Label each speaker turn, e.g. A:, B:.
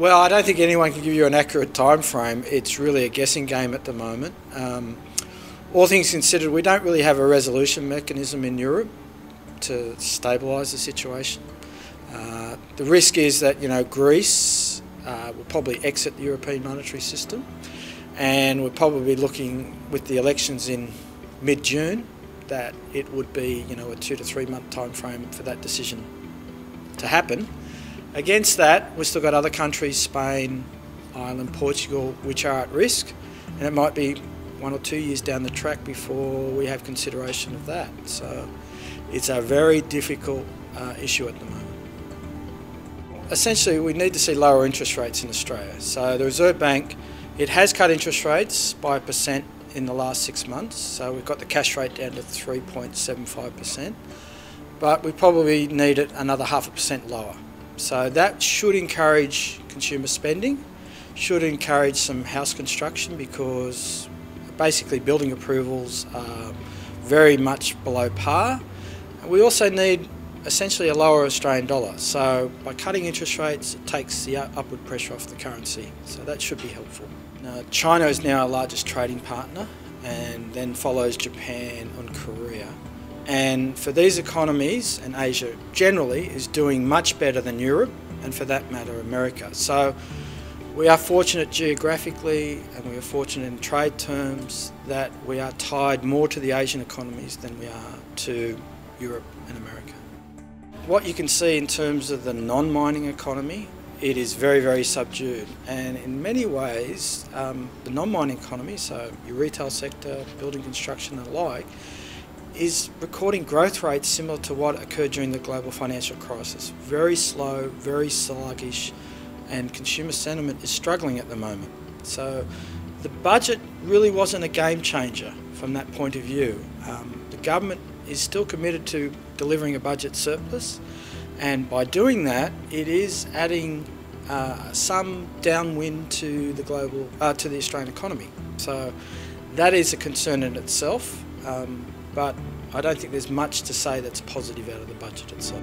A: Well, I don't think anyone can give you an accurate time frame. It's really a guessing game at the moment. All things considered, we don't really have a resolution mechanism in Europe to stabilise the situation. The risk is that Greece will probably exit the European monetary system, and we're probably looking, with the elections in mid-June, that it would be a 2 to 3 month time frame for that decision to happen. Against that, we've still got other countries, Spain, Ireland, Portugal, which are at risk, and it might be 1 or 2 years down the track before we have consideration of that. So it's a very difficult issue at the moment. Essentially, we need to see lower interest rates in Australia. So the Reserve Bank, it has cut interest rates by 1% in the last 6 months. So we've got the cash rate down to 3.75%, but we probably need it another 0.5% lower. So that should encourage consumer spending, should encourage some house construction, because basically building approvals are very much below par. We also need essentially a lower Australian dollar. So by cutting interest rates, it takes the upward pressure off the currency. So that should be helpful. Now, China is now our largest trading partner, and then follows Japan and Korea. And for these economies, and Asia generally, is doing much better than Europe, and for that matter, America. So we are fortunate geographically, and we are fortunate in trade terms, that we are tied more to the Asian economies than we are to Europe and America. What you can see in terms of the non-mining economy, it is very, very subdued. And in many ways, the non-mining economy, so your retail sector, building construction and the like, is recording growth rates similar to what occurred during the global financial crisis. Very slow, very sluggish, and consumer sentiment is struggling at the moment. So the budget really wasn't a game changer from that point of view. The government is still committed to delivering a budget surplus, and by doing that, it is adding some downwind to the to the Australian economy. So that is a concern in itself, but I don't think there's much to say that's positive out of the budget itself.